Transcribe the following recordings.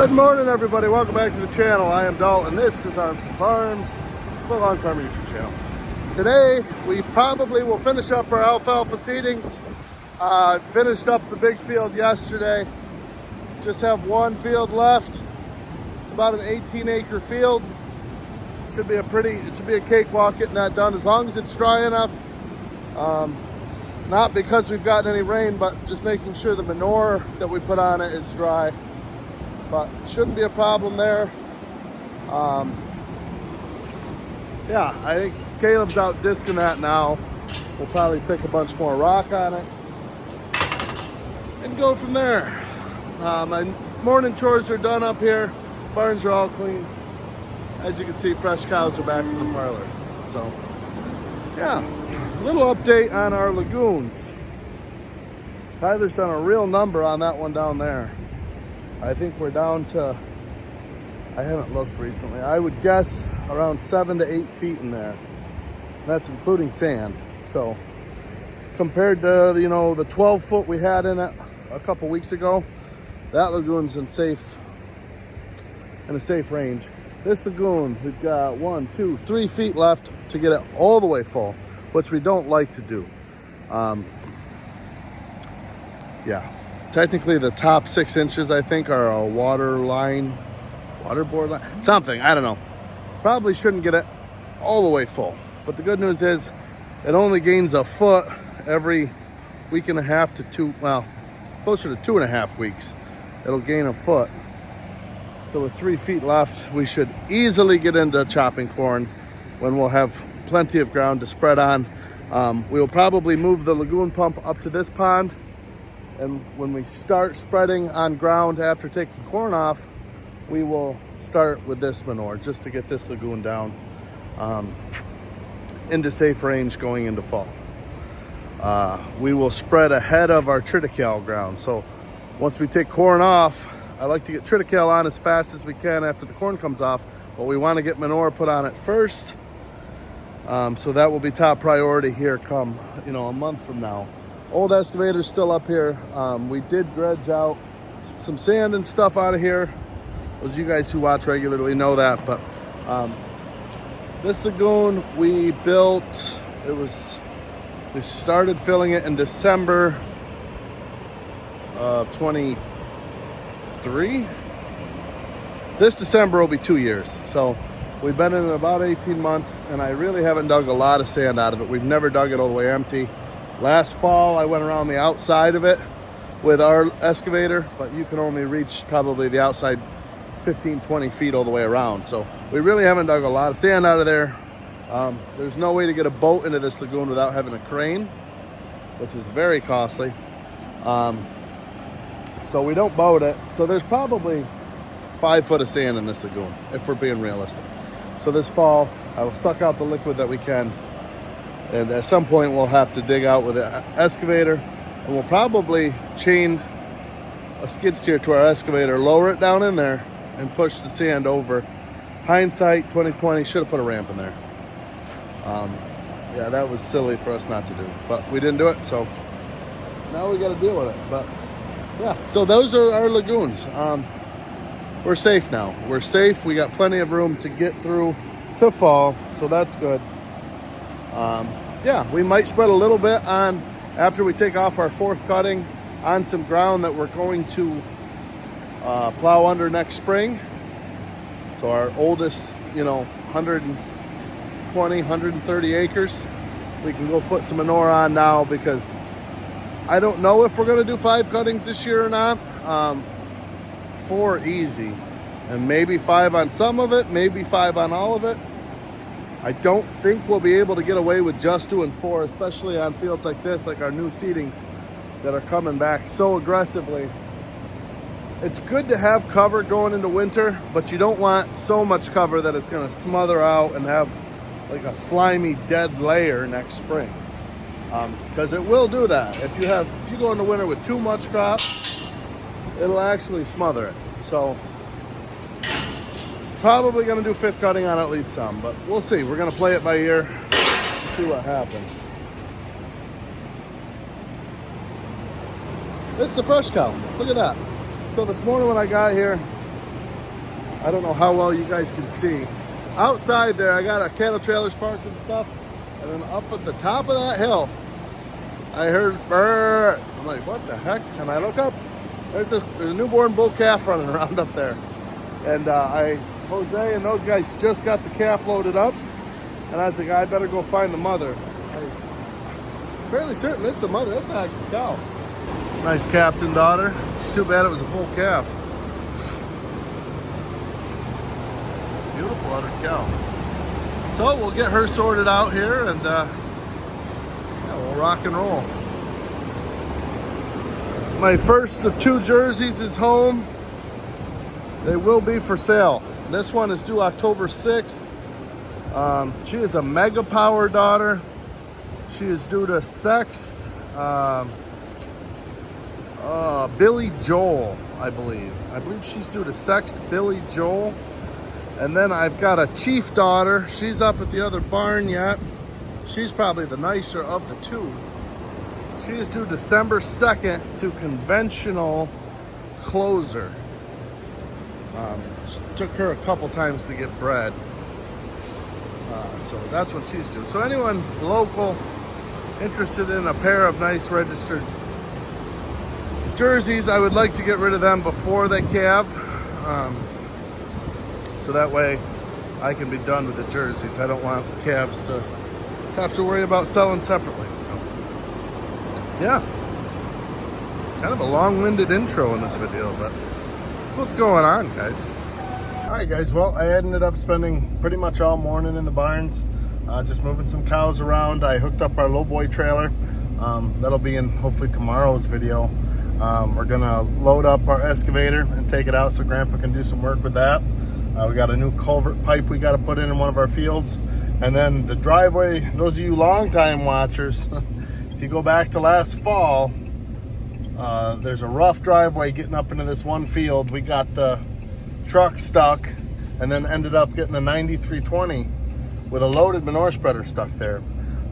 Good morning, everybody. Welcome back to the channel. I am Dalton. This is Arms and Farms, the Lawn Farmer YouTube channel. Today, we probably will finish up our alfalfa seedings. Finished up the big field yesterday. Just have one field left. It's about an 18-acre field. Should be a cakewalk getting that done as long as it's dry enough. Not because we've gotten any rain, but just making sure the manure that we put on it is dry. But shouldn't be a problem there. Yeah, I think Caleb's out disking that now. We'll probably pick a bunch more rock on it and go from there. My morning chores are done up here. Barns are all clean. As you can see, fresh cows are back in the parlor. So, yeah, a little update on our lagoons. Tyler's done a real number on that one down there. I think we're down to, I haven't looked recently, I would guess around 7 to 8 feet in there. That's including sand. So compared to, the 12 foot we had in it a couple weeks ago, that lagoon's in a safe range. This lagoon, we've got 1, 2, 3 feet left to get it all the way full, which we don't like to do. Yeah. Technically, the top 6 inches, I think, are a waterboard line, something, I don't know. Probably shouldn't get it all the way full. But the good news is it only gains a foot every week and a half to closer to 2.5 weeks. It'll gain a foot. So with 3 feet left, we should easily get into chopping corn when we'll have plenty of ground to spread on. We'll probably move the lagoon pump up to this pond. And when we start spreading on ground after taking corn off, we will start with this manure just to get this lagoon down into safe range going into fall. We will spread ahead of our triticale ground. So once we take corn off, I like to get triticale on as fast as we can after the corn comes off, but we want to get manure put on it first. So that will be top priority here come, a month from now. Old excavator's still up here. We did dredge out some sand and stuff out of here. Those of you guys who watch regularly know that. But this lagoon we built, we started filling it in December of 23. This December will be 2 years. So we've been in it about 18 months, and I really haven't dug a lot of sand out of it. We've never dug it all the way empty. Last fall, I went around the outside of it with our excavator, but you can only reach probably the outside 15, 20 feet all the way around. So we really haven't dug a lot of sand out of there. There's no way to get a boat into this lagoon without having a crane, which is very costly. So we don't boat it. So there's probably 5 foot of sand in this lagoon, if we're being realistic. So this fall, I will suck out the liquid that we can. And at some point, we'll have to dig out with an excavator, and we'll probably chain a skid steer to our excavator, lower it down in there, and push the sand over. Hindsight, 2020, should have put a ramp in there. Yeah, that was silly for us not to do, but we didn't do it, so now we got to deal with it. But yeah, so those are our lagoons. We're safe now. We're safe. We got plenty of room to get through to fall, so that's good. Yeah, we might spread a little bit on after we take off our 4th cutting on some ground that we're going to plow under next spring. So our oldest, 120, 130 acres, we can go put some manure on now, because I don't know if we're going to do 5 cuttings this year or not. 4 easy, and maybe 5 on some of it, maybe 5 on all of it. I don't think we'll be able to get away with just doing 4, especially on fields like this, like our new seedings that are coming back so aggressively. It's good to have cover going into winter, but you don't want so much cover that it's going to smother out and have like a slimy dead layer next spring. Because it will do that. If you go into winter with too much crop, it'll actually smother it. So probably going to do 5th cutting on at least some, but we'll see. We're going to play it by ear and see what happens. This is a fresh cow. Look at that. So this morning when I got here, I don't know how well you guys can see. Outside there, I got a cattle trailers parked and stuff. And then up at the top of that hill, I heard brrr. I'm like, what the heck? And I look up, there's a newborn bull calf running around up there. And Jose and those guys just got the calf loaded up. And I was like, I better go find the mother. I'm fairly certain this is the mother. That's a heck of a cow. Nice captain daughter. It's too bad it was a bull calf. Beautiful udder cow. So we'll get her sorted out here and yeah, we'll rock and roll. My first of 2 jerseys is home. They will be for sale. This one is due October 6th. She is a mega power daughter. She is due to sexed Billy Joel, I believe. I believe she's due to sexed Billy Joel. And then I've got a chief daughter. She's up at the other barn yet. She's probably the nicer of the 2. She is due December 2nd to conventional closer. Took her a couple times to get bred. So that's what she's due. So anyone local interested in a pair of nice registered jerseys, I would like to get rid of them before they calve. So that way I can be done with the jerseys. I don't want calves to have to worry about selling separately. So yeah, kind of a long-winded intro in this video, but that's what's going on, guys. All right, guys, well, I ended up spending pretty much all morning in the barns, just moving some cows around. I hooked up our lowboy trailer. That'll be in hopefully tomorrow's video. We're gonna load up our excavator and take it out so Grandpa can do some work with that. We got a new culvert pipe we got to put in one of our fields. And then the driveway, those of you longtime watchers, if you go back to last fall, there's a rough driveway getting up into this one field. We got the truck stuck and then ended up getting the 9320 with a loaded manure spreader stuck there.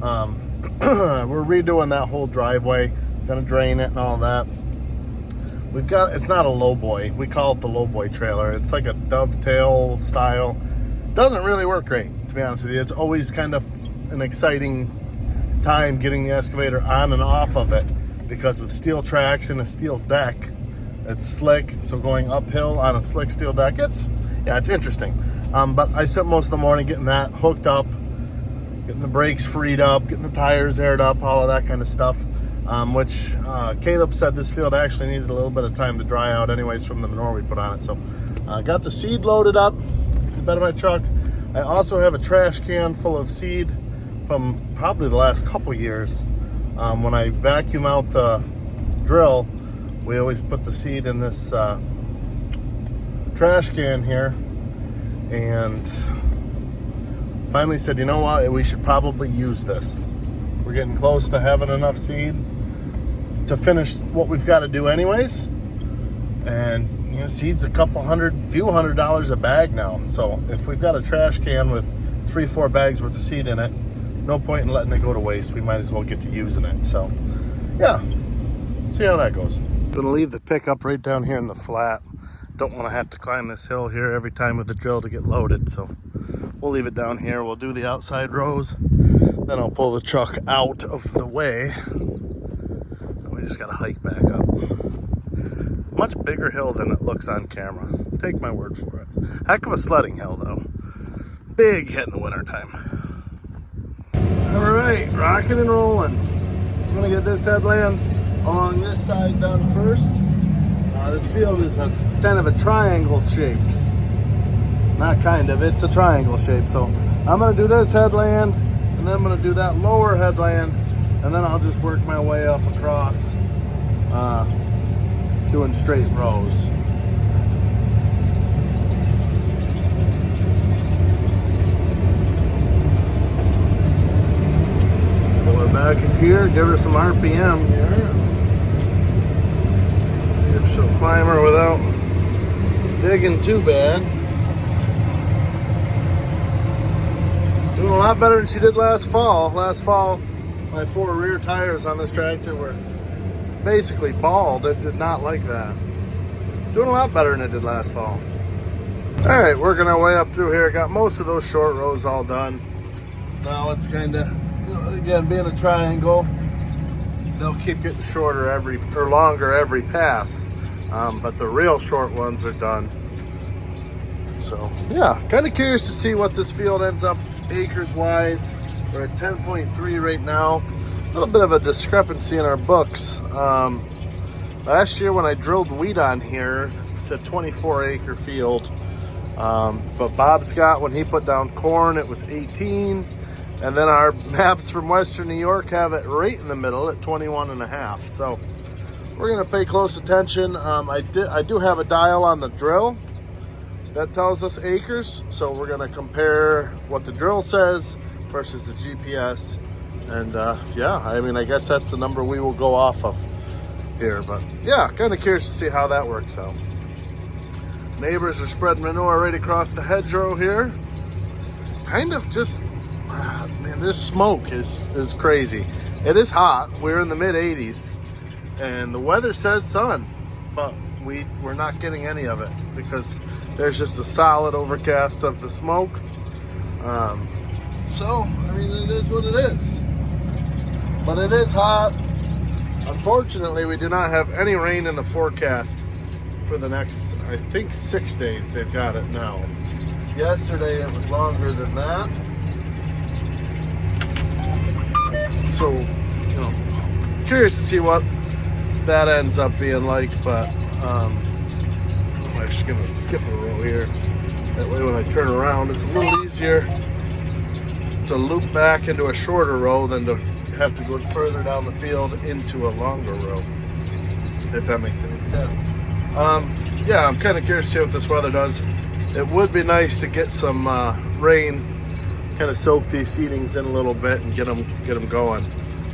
We're redoing that whole driveway, gonna drain it and all that. We've got, it's not a lowboy, we call it the lowboy trailer. It's like a dovetail style. Doesn't really work great, to be honest with you. It's always kind of an exciting time getting the excavator on and off of it, because with steel tracks and a steel deck, it's slick. So going uphill on a slick steel deck, it's interesting. But I spent most of the morning getting that hooked up, getting the brakes freed up, getting the tires aired up, all of that kind of stuff. Which Caleb said this field actually needed a little bit of time to dry out anyways from the manure we put on it. So got the seed loaded up, the bed of my truck. I also have a trash can full of seed from probably the last couple years. When I vacuum out the drill, we always put the seed in this trash can here, and finally said, you know what, we should probably use this. We're getting close to having enough seed to finish what we've got to do anyways. And you know, seed's a few $100 a bag now. So if we've got a trash can with 3-4 bags worth of seed in it, no point in letting it go to waste. We might as well get to using it. So yeah, see how that goes. Gonna leave the pickup right down here in the flat. Don't want to have to climb this hill here every time with the drill to get loaded. So we'll leave it down here. We'll do the outside rows. Then I'll pull the truck out of the way. We just gotta hike back up. Much bigger hill than it looks on camera. Take my word for it. Heck of a sledding hill though. Big hit in the wintertime. All right, rocking and rolling. I'm gonna get this headland along this side done first. This field is a kind of a triangle shaped. Not kind of, it's a triangle shape. So I'm gonna do this headland, and then I'm gonna do that lower headland, and then I'll just work my way up across, doing straight rows. Pull her back in here, give her some RPM here. Let's see if she'll climb her without digging too bad. Doing a lot better than she did last fall. Last fall, my 4 rear tires on this tractor were basically bald. It did not like that. Doing a lot better than it did last fall. All right, working our way up through here. Got most of those short rows all done. Now it's kind of, again, being a triangle, they'll keep getting shorter or longer every pass. But the real short ones are done. So yeah, kind of curious to see what this field ends up acres wise. We're at 10.3 right now. A little bit of a discrepancy in our books. Last year when I drilled wheat on here, it's a 24-acre field. But Bob's got, when he put down corn, it was 18. And then our maps from Western New York have it right in the middle at 21 and a half. So we're gonna pay close attention. I do have a dial on the drill that tells us acres. So we're gonna compare what the drill says versus the GPS. And yeah, I mean, I guess that's the number we will go off of here. But yeah, kind of curious to see how that works out. Neighbors are spreading manure right across the hedgerow here. Kind of just, man, this smoke is crazy. It is hot. We're in the mid 80s and the weather says sun, but we're not getting any of it because there's just a solid overcast of the smoke. So, I mean, it is what it is. But it is hot. Unfortunately, we do not have any rain in the forecast for the next, I think, 6 days. They've got it now. Yesterday, it was longer than that. So, you know, curious to see what that ends up being like. But I'm actually going to skip a row here. That way, when I turn around, it's a little easier to loop back into a shorter row than to have to go further down the field into a longer row, if that makes any sense. Yeah, I'm kind of curious to see what this weather does. It would be nice to get some rain, kind of soak these seedings in a little bit and get them going.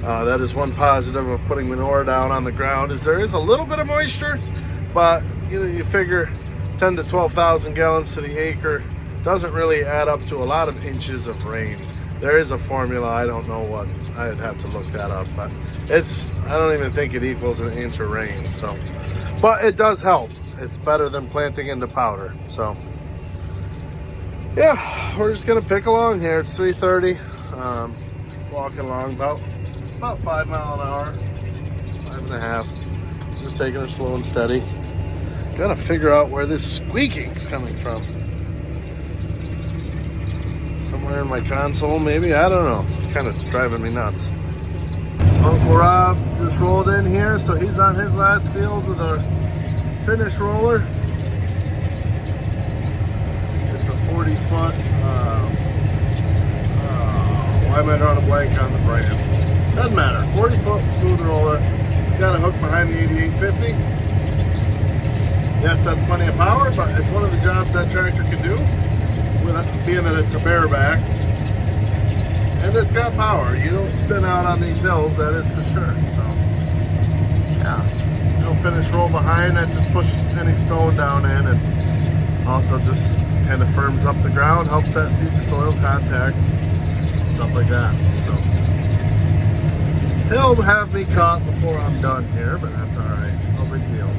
That is one positive of putting manure down on the ground, is there is a little bit of moisture, but you figure 10 to 12,000 gallons to the acre doesn't really add up to a lot of inches of rain. There is a formula, I don't know what, I'd have to look that up, but I don't even think it equals an inch of rain, so. But it does help. It's better than planting into powder, so. Yeah, we're just gonna pick along here. It's 3:30, walking along about 5 miles an hour, 5.5. Just taking it slow and steady. Gotta figure out where this squeaking's coming from. Somewhere in my console, maybe, I don't know. It's kind of driving me nuts. Uncle Rob just rolled in here, so he's on his last field with a finish roller. It's a 40-foot, why am I drawing a blank on the brand? Doesn't matter, 40-foot smooth roller. It's got a hook behind the 8850. Yes, that's plenty of power, but it's one of the jobs that tractor can do, with it being that it's a bareback. And it's got power. You don't spin out on these hills, that is for sure. So, yeah. No finish roll behind, that just pushes any stone down in and also just kind of firms up the ground, helps that seed to soil contact, stuff like that. So, he'll have me caught before I'm done here, but that's all right. No big deal.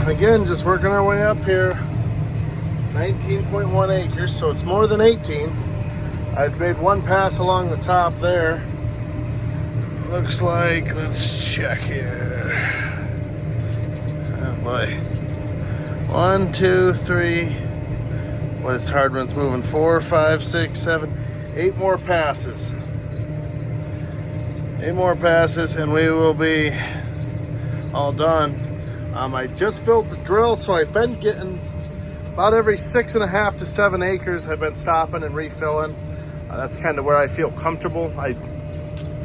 Again, just working our way up here. 19.1 acres, so it's more than 18. I've made one pass along the top there. Looks like, let's check here. Oh boy. 1, 2, 3. Well, it's hard when it's moving. 4, 5, 6, 7, 8 more passes. 8 more passes and we will be all done. I just filled the drill, so I've been getting about every 6.5 to 7 acres. I've been stopping and refilling. That's kind of where I feel comfortable.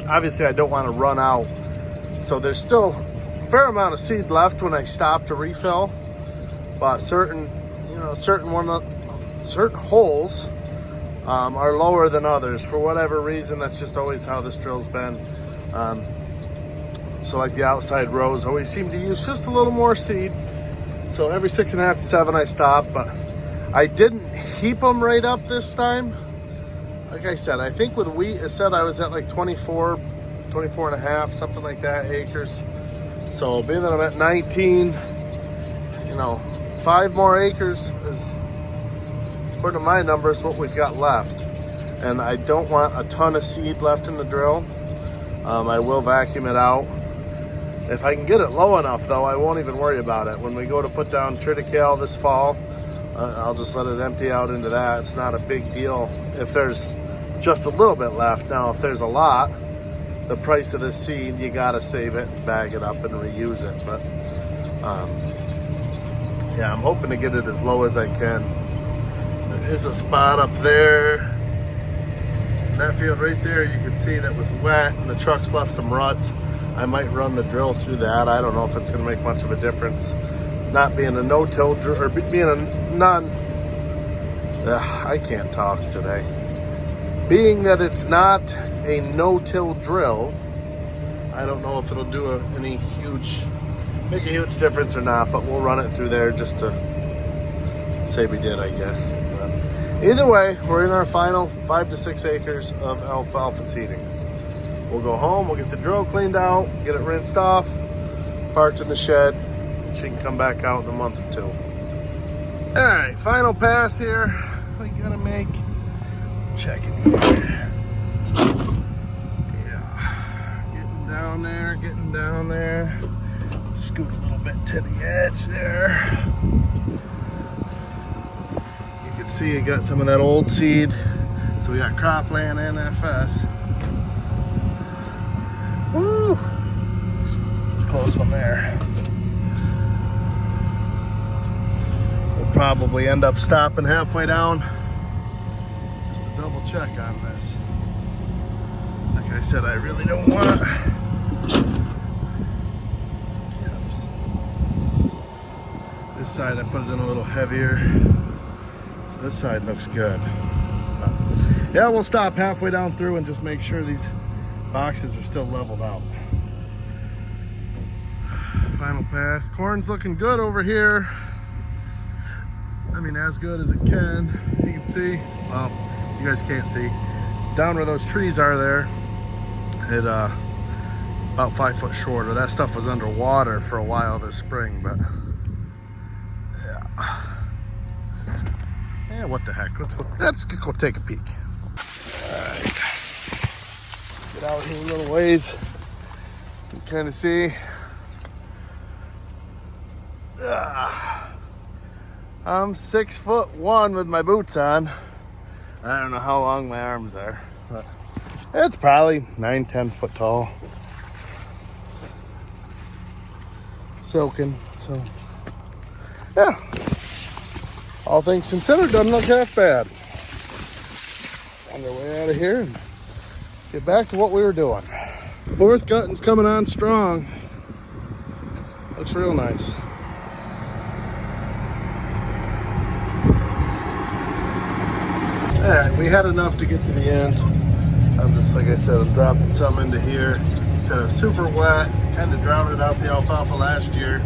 Obviously I don't want to run out, so there's still a fair amount of seed left when I stop to refill. But certain holes, are lower than others. For whatever reason, that's just always how this drill's been. So like the outside rows always seem to use just a little more seed. So every 6.5 to 7 I stop, but I didn't heap them right up this time. Like I said, I think with wheat, it said I was at like 24 and a half, something like that, acres. So being that I'm at 19, you know, 5 more acres is, according to my numbers, what we've got left. And I don't want a ton of seed left in the drill. I will vacuum it out. If I can get it low enough though, I won't even worry about it. When we go to put down triticale this fall, I'll just let it empty out into that. It's not a big deal if there's just a little bit left. Now, if there's a lot, the price of the seed, you gotta save it, bag it up and reuse it. But yeah, I'm hoping to get it as low as I can. There is a spot up there. In that field right there, you can see that was wet and the truck's left some ruts. I might run the drill through that. I don't know if it's gonna make much of a difference. Not being a no-till drill, or being a I can't talk today. Being that it's not a no-till drill, I don't know if it'll do make a huge difference or not, but we'll run it through there just to say we did, I guess. But either way, we're in our final 5 to 6 acres of alfalfa seedings. We'll go home, we'll get the drill cleaned out, get it rinsed off, parked in the shed. She can come back out in a month or 2. All right, final pass here. We gotta make, check it here. Yeah, getting down there. Scoot a little bit to the edge there. You can see you got some of that old seed. So we got cropland and FS. Woo! It's a close one there. We'll probably end up stopping halfway down just to double check on this. Like I said, I really don't want skips. This side I put it in a little heavier. So this side looks good. But yeah, we'll stop halfway down through and just make sure these boxes are still leveled out. Final pass. Corn's looking good over here. I mean, as good as it can. You can see, well, you guys can't see. Down where those trees are there, it about 5 foot shorter. That stuff was underwater for a while this spring, but yeah. Yeah, what the heck? Let's go take a peek. All right. Get out here a little ways. You can kind of see. I'm 6'1" with my boots on. I don't know how long my arms are, but it's probably 9-10 foot tall. Soaking, so yeah. All things considered, doesn't look half bad. On their way out of here and get back to what we were doing. Fourth gutting's coming on strong. Looks real nice. All right, we had enough to get to the end. I'm just, like I said, I'm dropping some into here. It's super wet, kind of drowned out the alfalfa last year.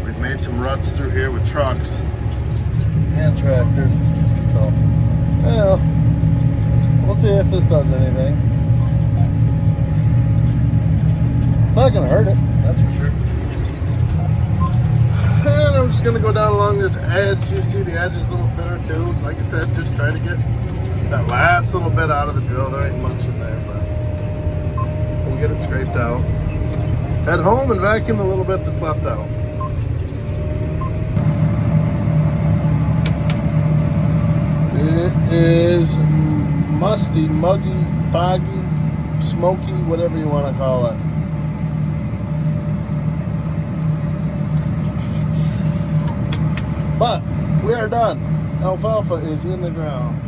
We've made some ruts through here with trucks and tractors. So, yeah, we'll see if this does anything. It's not gonna hurt it, that's for sure. And I'm just gonna go down along this edge. You see the edge is a little thinner too. Like I said, just try to get that last little bit out of the drill. There ain't much in there, but we'll get it scraped out. Head home and vacuum the little bit that's left out. It is musty, muggy, foggy, smoky, whatever you want to call it. But we are done. Alfalfa is in the ground.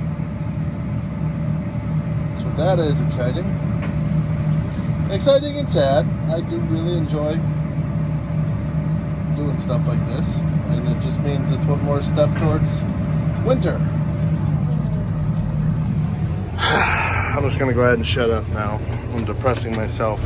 So that is exciting. Exciting and sad. I do really enjoy doing stuff like this. And it just means it's one more step towards winter. I'm just gonna go ahead and shut up now. I'm depressing myself.